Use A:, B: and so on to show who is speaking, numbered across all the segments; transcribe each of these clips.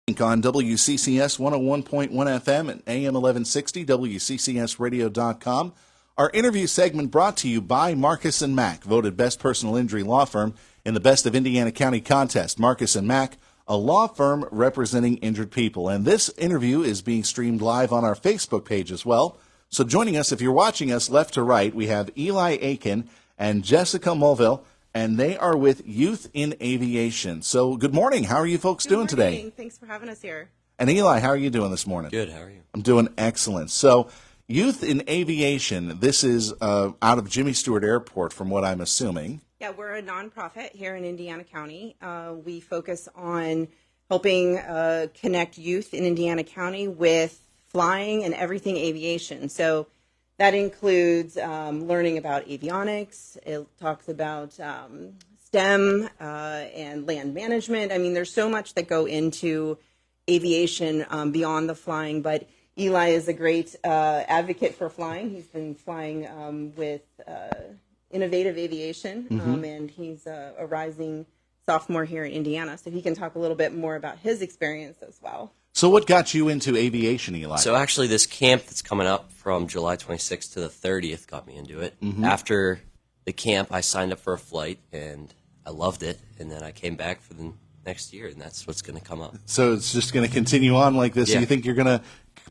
A: On WCCS 101.1 FM and AM 1160, WCCSradio.com. Our interview segment brought to you by Marcus & Mack, voted Best Personal Injury Law Firm in the Best of Indiana County contest. Marcus & Mack, a law firm representing injured people. And this interview is being streamed live on our Facebook page as well. So joining us, if you're watching us left to right, we have Eli Aiken and Jessica Mulvihill, and they are with Youth in Aviation. So good morning. How are you folks doing today?
B: Thanks for having us here.
A: And Eli, how are you doing this morning?
C: Good. How are you?
A: I'm doing excellent. So Youth in Aviation, this is out of Jimmy Stewart Airport from what I'm assuming.
B: Yeah, we're a nonprofit here in Indiana County. We focus on helping connect youth in Indiana County with flying and everything aviation. So that includes learning about avionics. It talks about STEM and land management. I mean, there's so much that go into aviation beyond the flying. But Eli is a great advocate for flying. He's been flying with Innovative Aviation, and he's a rising sophomore here in Indiana. So he can talk a little bit more about his experience as well.
A: So what got you into aviation, Eli?
C: So actually this camp that's coming up from July 26th to the 30th got me into it. After the camp, I signed up for a flight, and I loved it. And then I came back for the next year, and that's what's going to come up.
A: So it's just going to continue on like this?
C: Yeah.
A: You think you're going to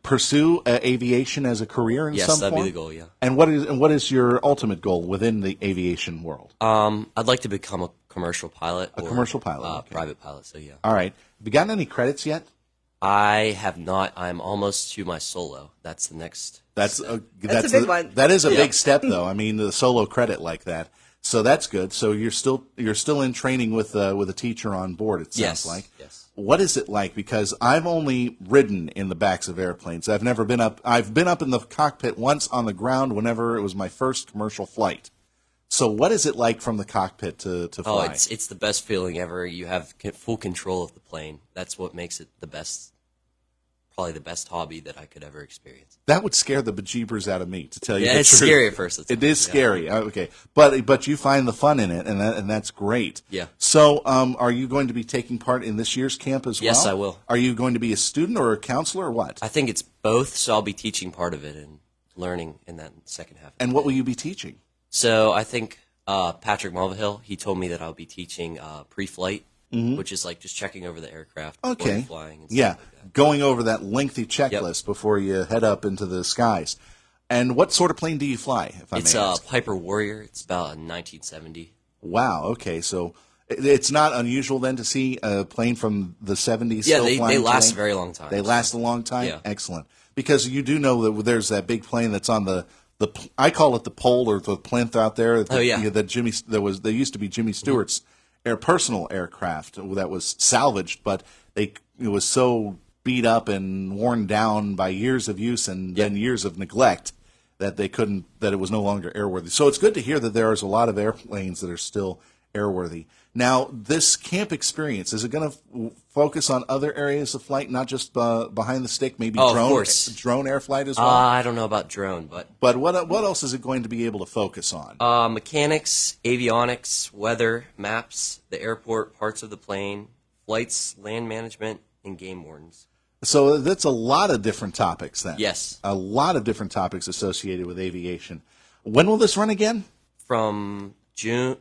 A: pursue aviation as a career in some form?
C: Yes, that'd be the goal, yeah.
A: And what is your ultimate goal within the aviation world?
C: I'd like to become a commercial pilot.
A: A commercial pilot, okay.
C: Private pilot, so yeah.
A: All right. Have you gotten any credits yet?
C: I have not. I'm almost to my solo. That's the next.
A: That's a
B: big one.
A: That is a big step, though. I mean, the solo credit like that. So that's good. So you're still in training with a teacher on board. It sounds like.
C: Yes.
A: What is it like? Because I've only ridden in the backs of airplanes. I've never been up. I've been up in the cockpit once on the ground whenever it was my first commercial flight. So what is it like from the cockpit to fly?
C: Oh, it's the best feeling ever. You have full control of the plane. That's what makes it the best. Probably the best hobby that I could ever experience.
A: That would scare the bejeebers out of me, to tell you the
C: it's
A: truth.
C: scary at first.
A: It is scary. Okay, but you find the fun in it, and that's great.
C: Yeah.
A: So, are you going to be taking part in this year's camp as well?
C: Yes, I will.
A: Are you going to be a student or a counselor or what?
C: I think it's both, so I'll be teaching part of it and learning in that second half.
A: And what will you be teaching?
C: So I think Patrick Mulvihill, he told me that I'll be teaching pre-flight, which is like just checking over the aircraft before you're flying. And stuff like that.
A: Going over that lengthy checklist before you head up into the skies. And what sort of plane do you fly, if I may ask?
C: It's a Piper Warrior. It's about a 1970.
A: Wow, okay, so it's not unusual then to see a plane from the 70s
C: Yeah,
A: still flying
C: they last
A: today?
C: a very long time.
A: They last a long time?
C: Yeah.
A: Excellent. Because you do know that there's that big plane that's on the I call it the pole or the plinth out there. That used to be Jimmy Stewart's personal aircraft that was salvaged, but it was so beat up and worn down by years of use and then years of neglect that it was no longer airworthy. So it's good to hear that there is a lot of airplanes that are still airworthy. Now, this camp experience, is it going to focus on other areas of flight, not just behind the stick, maybe drone air flight as well?
C: I don't know about drone, but
A: what else is it going to be able to focus on?
C: Mechanics, avionics, weather, maps, the airport, parts of the plane, flights, land management, and game wardens.
A: So that's a lot of different topics then.
C: Yes.
A: A lot of different topics associated with aviation. When will this run again?
C: From June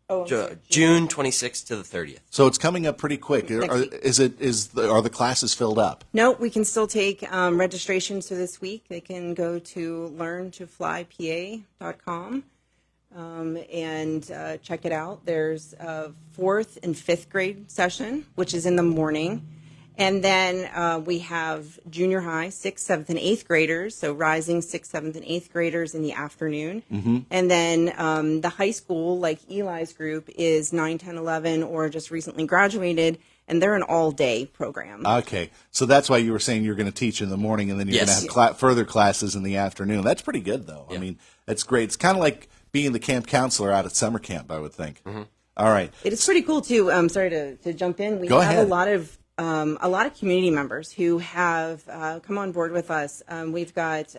C: 26th to the 30th.
A: So it's coming up pretty quick. Are the classes filled up?
B: No, we can still take registrations for this week. They can go to learntoflypa.com and check it out. There's a 4th and 5th grade session, which is in the morning. And then we have junior high, 6th, 7th, and 8th graders, so rising 6th, 7th, and 8th graders in the afternoon. And then the high school, like Eli's group, is 9, 10, 11, or just recently graduated, and they're an all-day program.
A: Okay. So that's why you were saying you're going to teach in the morning, and then you're going to have further classes in the afternoon. That's pretty good, though. I mean, that's great. It's kind of like being the camp counselor out at summer camp, I would think. All right.
B: It is pretty cool, too. Sorry to jump in. We
A: Go
B: have
A: ahead.
B: a lot of community members who have come on board with us. We've got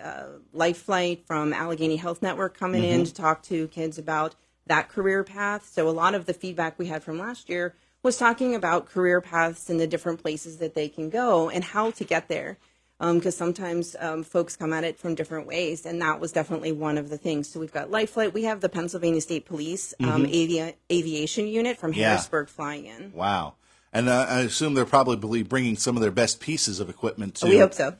B: Life Flight from Allegheny Health Network coming in to talk to kids about that career path. So a lot of the feedback we had from last year was talking about career paths and the different places that they can go and how to get there. Because sometimes folks come at it from different ways, and that was definitely one of the things. So we've got Life Flight. We have the Pennsylvania State Police aviation unit from Harrisburg flying in.
A: Wow. And I assume they're probably bringing some of their best pieces of equipment to
B: we hope so.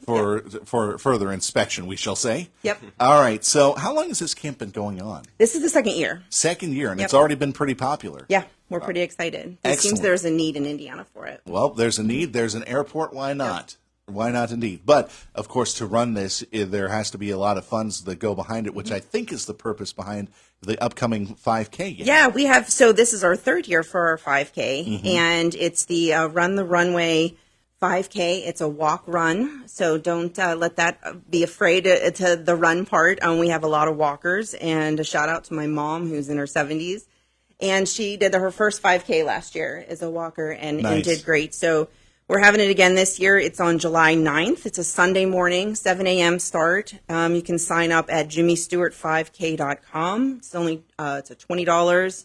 A: For further inspection, we shall say.
B: Yep.
A: All right. So how long has this camp been going on?
B: This is the second year.
A: Second year, and it's already been pretty popular.
B: Yeah, we're pretty excited. It seems there's a need in Indiana for it.
A: Well, there's a need. There's an airport. Why not? Yep. Why not indeed? But, of course, to run this, there has to be a lot of funds that go behind it, which I think is the purpose behind the upcoming 5K game.
B: Yeah, we have. So this is our third year for our 5K, and it's the Run the Runway 5K. It's a walk run, so don't let that be afraid to the run part. We have a lot of walkers, and a shout out to my mom who's in her 70s, and she did her first 5K last year as a walker and did great. So we're having it again this year. It's on July 9th. It's a Sunday morning, 7 a.m. start. You can sign up at jimmystewart5k.com. It's only it's a $20.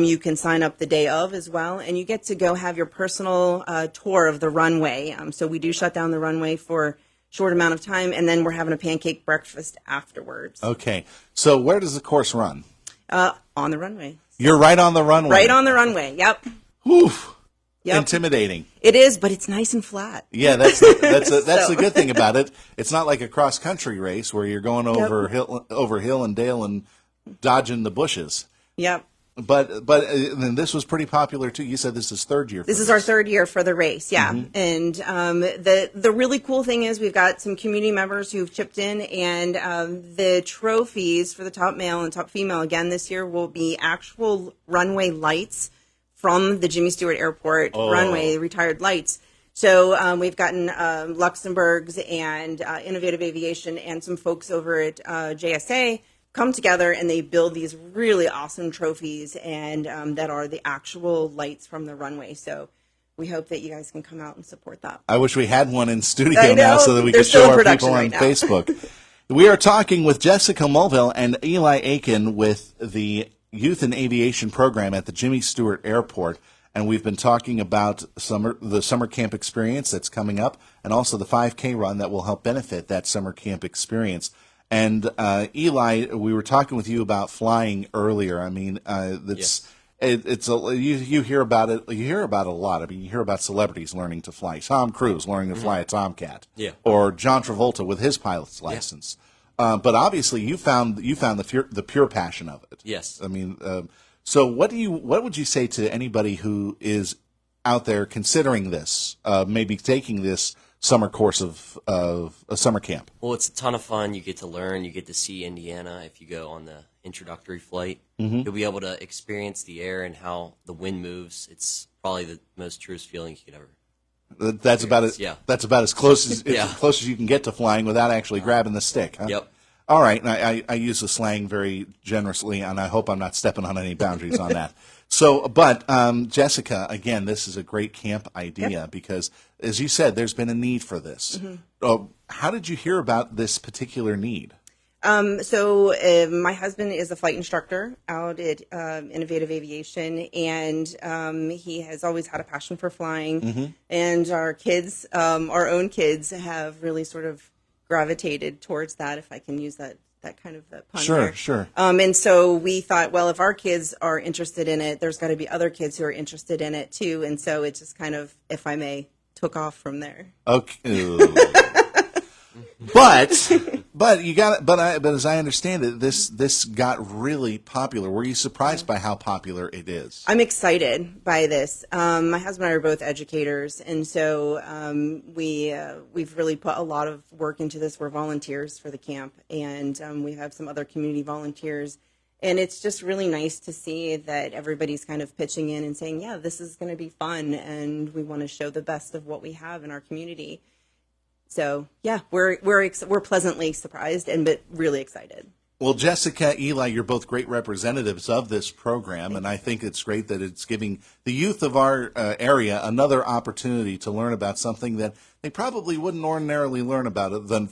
B: You can sign up the day of as well, and you get to go have your personal tour of the runway. So we do shut down the runway for a short amount of time, and then we're having a pancake breakfast afterwards.
A: Okay. So where does the course run?
B: On the runway.
A: You're right on the runway.
B: Right on the runway, yep.
A: Whew.
B: Yep.
A: Intimidating.
B: It is, but it's nice and flat.
A: Yeah, that's the good thing about it. It's not like a cross country race where you're going over hill and dale and dodging the bushes.
B: Yep.
A: But then this was pretty popular too. You said this is third year.
B: This is our third year for the race, yeah. And the really cool thing is we've got some community members who've chipped in, and the trophies for the top male and top female again this year will be actual runway lights from the Jimmy Stewart Airport runway, retired lights. So we've gotten Luxembourg's and Innovative Aviation and some folks over at JSA come together, and they build these really awesome trophies and that are the actual lights from the runway. So we hope that you guys can come out and support that.
A: I wish we had one in studio now so that we could show our people on Facebook. We are talking with Jessica Mulvihill and Eli Aiken with the Youth in Aviation program at the Jimmy Stewart Airport, and we've been talking about the summer camp experience that's coming up, and also the 5K run that will help benefit that summer camp experience. And Eli, we were talking with you about flying earlier. I mean, you hear about it. You hear about it a lot. I mean, you hear about celebrities learning to fly. Tom Cruise learning to fly a Tomcat, or John Travolta with his pilot's license. But obviously, you found the pure passion of it.
C: Yes.
A: I mean, so what would you say to anybody who is out there considering this, maybe taking this summer course of a summer camp?
C: Well, it's a ton of fun. You get to learn. You get to see Indiana if you go on the introductory flight. You'll be able to experience the air and how the wind moves. It's probably the most truest feeling you could ever.
A: That's about it.
C: Yeah.
A: That's about as close as you can get to flying without actually grabbing the stick. Huh?
C: Yep.
A: All right. And I use the slang very generously, and I hope I'm not stepping on any boundaries on that. So, but Jessica, again, this is a great camp idea because, as you said, there's been a need for this. How did you hear about this particular need?
B: So my husband is a flight instructor out at Innovative Aviation, and he has always had a passion for flying. And our kids, our own kids, have really sort of gravitated towards that, if I can use that kind of pun there.
A: Sure.
B: And so we thought, well, if our kids are interested in it, there's got to be other kids who are interested in it too. And so it just kind of, if I may, took off from there.
A: Okay. But you got it. But as I understand it, this got really popular. Were you surprised by how popular it is?
B: I'm excited by this. My husband and I are both educators, and so we've really put a lot of work into this. We're volunteers for the camp, and we have some other community volunteers. And it's just really nice to see that everybody's kind of pitching in and saying, yeah, this is going to be fun, and we want to show the best of what we have in our community. So, yeah, we're pleasantly surprised but really excited.
A: Well, Jessica, Eli, you're both great representatives of this program, and I think it's great that it's giving the youth of our area another opportunity to learn about something that they probably wouldn't ordinarily learn about it than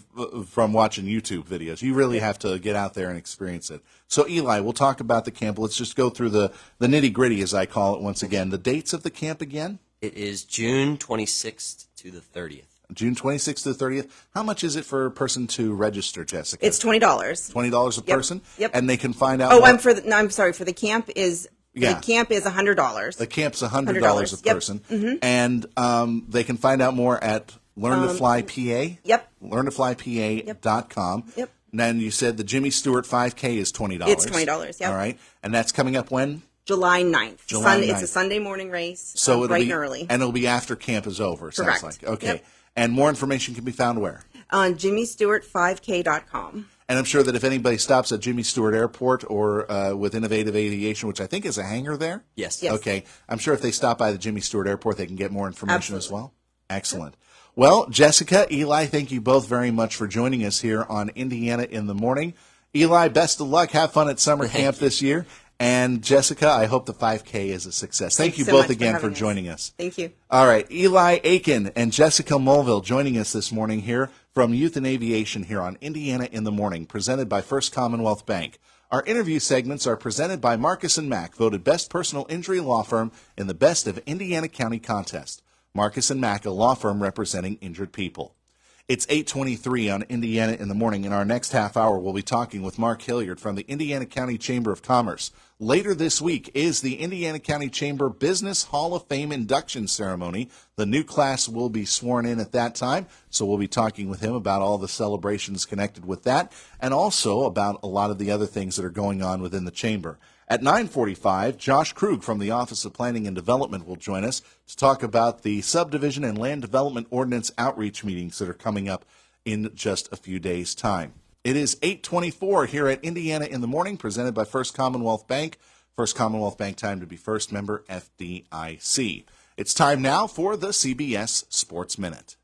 A: from watching YouTube videos. You really have to get out there and experience it. So, Eli, we'll talk about the camp. Let's just go through the nitty-gritty, as I call it, once again. The dates of the camp again?
C: It is June 26th to the 30th.
A: June 26th to the 30th. How much is it for a person to register, Jessica?
B: It's $20.
A: $20 a person?
B: Yep.
A: And they can find out.
B: Oh, I'm sorry. For the camp is
A: Yeah.
B: the camp is $100.
A: The camp's $100 a person.
B: Yep.
A: And they can find out more at Learn to Fly PA.
B: Yep.
A: LearnToFlyPA.com.
B: Yep.
A: And then you said the Jimmy Stewart 5K is $20.
B: It's $20, yep.
A: All right. And that's coming up when?
B: July 9th.
A: July 9th.
B: It's a Sunday morning race.
A: So it'll
B: bright
A: be
B: and early.
A: And it'll be after camp is over, it sounds
B: Correct.
A: like. Okay.
B: Yep.
A: And more information can be found where?
B: On JimmyStewart5K.com.
A: And I'm sure that if anybody stops at Jimmy Stewart Airport or with Innovative Aviation, which I think is a hangar there.
C: Yes.
B: Yes.
A: Okay. I'm sure if they stop by the Jimmy Stewart Airport, they can get more information
B: Absolutely.
A: as well. Excellent. Well, Jessica, Eli, thank you both very much for joining us here on Indiana in the Morning. Eli, best of luck. Have fun at summer camp this year. And Jessica, I hope the 5K is a success. Thank you
B: so
A: both
B: much
A: again
B: for
A: for
B: having us.
A: joining us.
B: Thank you.
A: All right. Eli Aiken and Jessica Mulvihill joining us this morning here from Youth in Aviation here on Indiana in the Morning, presented by First Commonwealth Bank. Our interview segments are presented by Marcus & Mack, voted Best Personal Injury Law Firm in the Best of Indiana County contest. Marcus & Mack, a law firm representing injured people. It's 8:23 on Indiana in the Morning. In our next half hour, we'll be talking with Mark Hilliard from the Indiana County Chamber of Commerce. Later this week is the Indiana County Chamber Business Hall of Fame induction ceremony. The new class will be sworn in at that time, so we'll be talking with him about all the celebrations connected with that and also about a lot of the other things that are going on within the chamber. At 9:45, Josh Krug from the Office of Planning and Development will join us to talk about the subdivision and land development ordinance outreach meetings that are coming up in just a few days' time. It is 8:24 here at Indiana in the Morning, presented by First Commonwealth Bank. First Commonwealth Bank, time to be first, member FDIC. It's time now for the CBS Sports Minute.